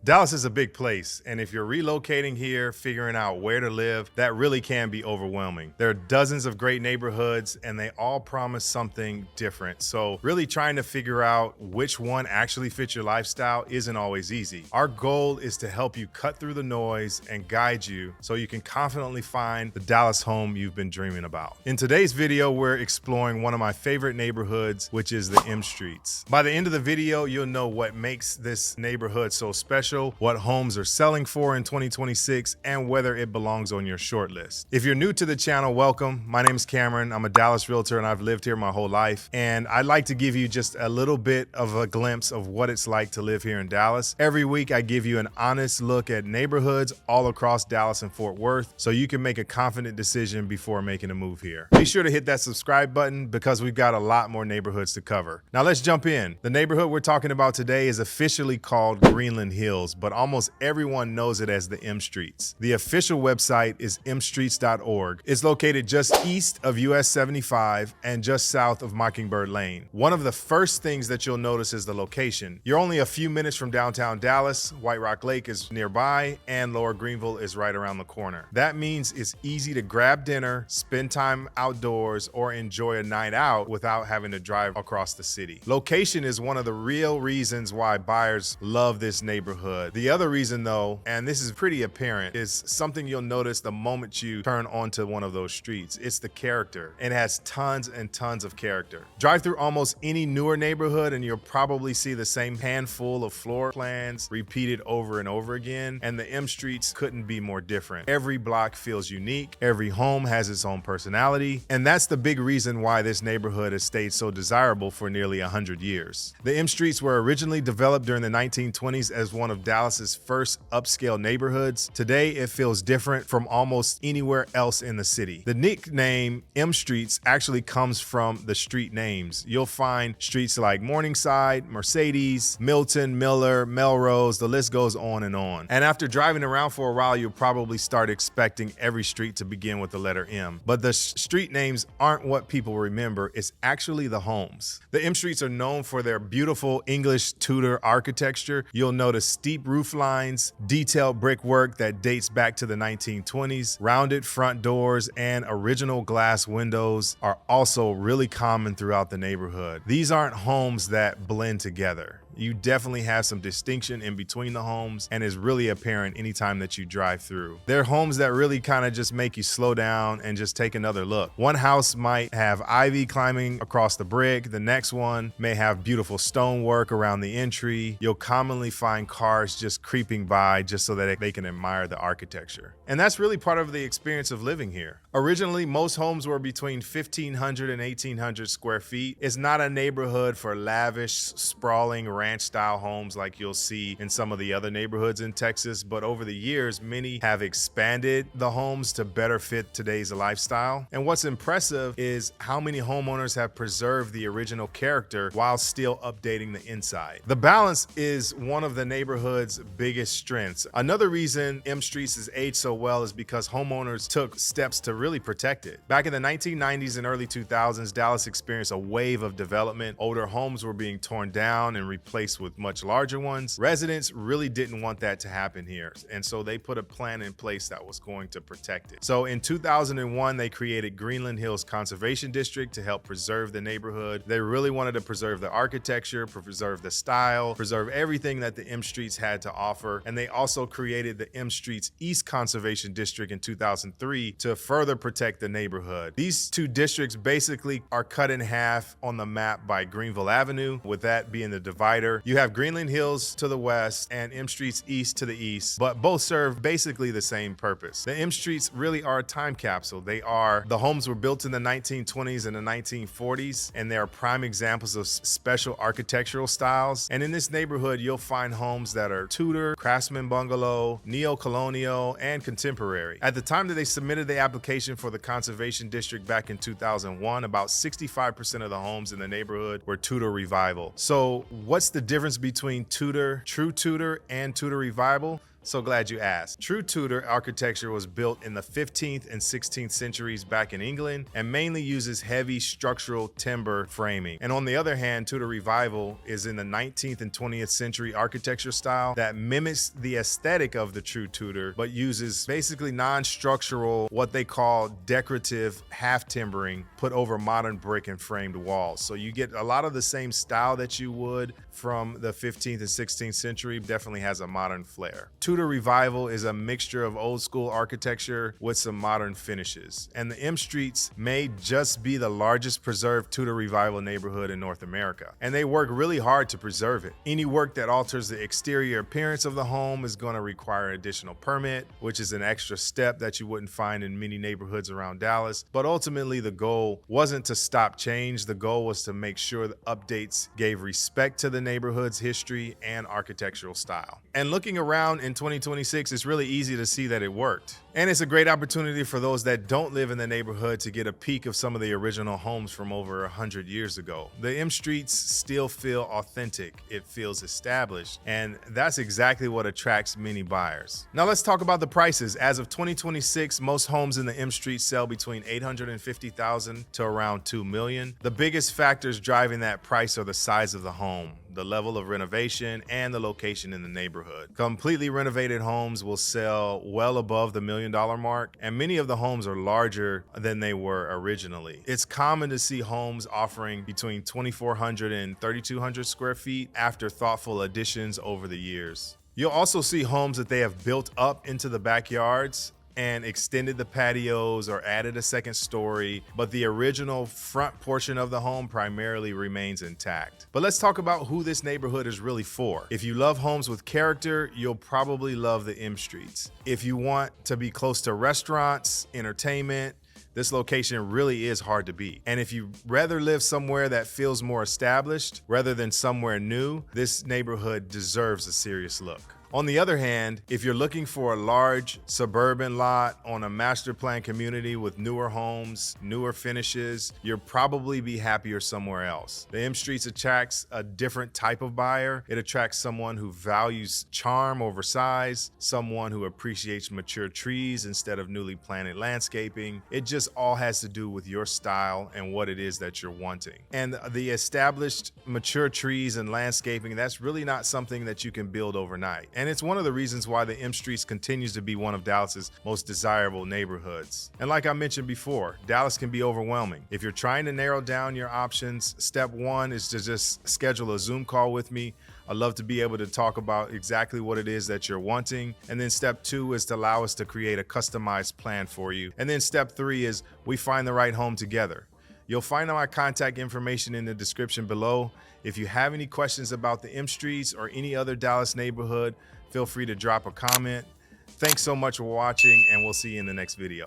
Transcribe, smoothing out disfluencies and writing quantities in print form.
Dallas is a big place, and if you're relocating here, figuring out where to live, that really can be overwhelming. There are dozens of great neighborhoods, and they all promise something different. So really trying to figure out which one actually fits your lifestyle isn't always easy. Our goal is to help you cut through the noise and guide you so you can confidently find the Dallas home you've been dreaming about. In today's video, we're exploring one of my favorite neighborhoods, which is the M Streets. By the end of the video, you'll know what makes this neighborhood so special, what homes are selling for in 2026, and whether it belongs on your short list. If you're new to the channel, welcome. My name is Cameron. I'm a Dallas realtor and I've lived here my whole life. And I'd like to give you just a little bit of a glimpse of what it's like to live here in Dallas. Every week, I give you an honest look at neighborhoods all across Dallas and Fort Worth so you can make a confident decision before making a move here. Be sure to hit that subscribe button because we've got a lot more neighborhoods to cover. Now let's jump in. The neighborhood we're talking about today is officially called Greenland Hills, but almost everyone knows it as the M Streets. The official website is mstreets.org. It's located just east of US 75 and just south of Mockingbird Lane. One of the first things that you'll notice is the location. You're only a few minutes from downtown Dallas, White Rock Lake is nearby, and Lower Greenville is right around the corner. That means it's easy to grab dinner, spend time outdoors, or enjoy a night out without having to drive across the city. Location is one of the real reasons why buyers love this neighborhood. The other reason though, and this is pretty apparent, is something you'll notice the moment you turn onto one of those streets. It's the character. It has tons and tons of character. Drive through almost any newer neighborhood and you'll probably see the same handful of floor plans repeated over and over again, and the M Streets couldn't be more different. Every block feels unique, every home has its own personality, and that's the big reason why this neighborhood has stayed so desirable for nearly 100 years. The M Streets were originally developed during the 1920s as one of Dallas's first upscale neighborhoods. Today, it feels different from almost anywhere else in the city. The nickname M Streets actually comes from the street names. You'll find streets like Morningside, Mercedes, Milton, Miller, Melrose, the list goes on and on. And after driving around for a while, you'll probably start expecting every street to begin with the letter M. But the street names aren't what people remember, it's actually the homes. The M Streets are known for their beautiful English Tudor architecture. You'll notice steep roof lines, detailed brickwork that dates back to the 1920s, rounded front doors, and original glass windows are also really common throughout the neighborhood. These aren't homes that blend together. You definitely have some distinction in between the homes and is really apparent anytime that you drive through. They're homes that really kind of just make you slow down and just take another look. One house might have ivy climbing across the brick. The next one may have beautiful stonework around the entry. You'll commonly find cars just creeping by just so that they can admire the architecture. And that's really part of the experience of living here. Originally, most homes were between 1,500 and 1,800 square feet. It's not a neighborhood for lavish, sprawling ranch-style homes like you'll see in some of the other neighborhoods in Texas, but over the years, many have expanded the homes to better fit today's lifestyle. And what's impressive is how many homeowners have preserved the original character while still updating the inside. The balance is one of the neighborhood's biggest strengths. Another reason M Streets has aged so well is because homeowners took steps to really protect it. Back in the 1990s and early 2000s, Dallas experienced a wave of development. Older homes were being torn down and replaced with much larger ones. Residents really didn't want that to happen here, and so they put a plan in place that was going to protect it. So in 2001, they created Greenland Hills Conservation District to help preserve the neighborhood. They really wanted to preserve the architecture, preserve the style, preserve everything that the M Streets had to offer, and they also created the M Streets East Conservation District in 2003 to further protect the neighborhood. These two districts basically are cut in half on the map by Greenville Avenue, with that being the divider. You have Greenland Hills to the west and M Streets East to the east, but both serve basically the same purpose. The M Streets really are a time capsule. The homes were built in the 1920s and the 1940s, and they are prime examples of special architectural styles. And in this neighborhood, you'll find homes that are Tudor, Craftsman Bungalow, Neo-Colonial, and Contemporary. At the time that they submitted the application for the Conservation District back in 2001, about 65% of the homes in the neighborhood were Tudor Revival. So what's the difference between Tudor, true Tudor, and Tudor Revival? So glad you asked. True Tudor architecture was built in the 15th and 16th centuries back in England and mainly uses heavy structural timber framing. And on the other hand, Tudor Revival is in the 19th and 20th century architecture style that mimics the aesthetic of the true Tudor, but uses basically non-structural, what they call decorative half timbering put over modern brick and framed walls. So you get a lot of the same style that you would from the 15th and 16th century, definitely has a modern flair. Tudor Revival is a mixture of old school architecture with some modern finishes. And the M Streets may just be the largest preserved Tudor Revival neighborhood in North America. And they work really hard to preserve it. Any work that alters the exterior appearance of the home is going to require an additional permit, which is an extra step that you wouldn't find in many neighborhoods around Dallas. But ultimately, the goal wasn't to stop change. The goal was to make sure the updates gave respect to the neighborhood's history and architectural style. And looking around in 2026, it's really easy to see that it worked. And it's a great opportunity for those that don't live in the neighborhood to get a peek of some of the original homes from over 100 years ago. The M Streets still feel authentic. It feels established. And that's exactly what attracts many buyers. Now let's talk about the prices. As of 2026, most homes in the M Streets sell between $850,000 to around $2 million. The biggest factors driving that price are the size of the home, the level of renovation, and the location in the neighborhood. Completely renovated homes will sell well above the $1 million mark, and many of the homes are larger than they were originally. It's common to see homes offering between 2,400 and 3,200 square feet after thoughtful additions over the years. You'll also see homes that they have built up into the backyards and extended the patios or added a second story, but the original front portion of the home primarily remains intact. But let's talk about who this neighborhood is really for. If you love homes with character, you'll probably love the M Streets. If you want to be close to restaurants, entertainment, this location really is hard to beat. And if you rather live somewhere that feels more established rather than somewhere new, this neighborhood deserves a serious look. On the other hand, if you're looking for a large suburban lot on a master plan community with newer homes, newer finishes, you'll probably be happier somewhere else. The M Streets attracts a different type of buyer. It attracts someone who values charm over size, someone who appreciates mature trees instead of newly planted landscaping. It just all has to do with your style and what it is that you're wanting. And the established mature trees and landscaping, that's really not something that you can build overnight. And it's one of the reasons why the M Streets continues to be one of Dallas's most desirable neighborhoods. And like I mentioned before, Dallas can be overwhelming. If you're trying to narrow down your options, step one is to just schedule a Zoom call with me. I'd love to be able to talk about exactly what it is that you're wanting. And then step two is to allow us to create a customized plan for you. And then step three is we find the right home together. You'll find my contact information in the description below. If you have any questions about the M Streets or any other Dallas neighborhood, feel free to drop a comment. Thanks so much for watching, and we'll see you in the next video.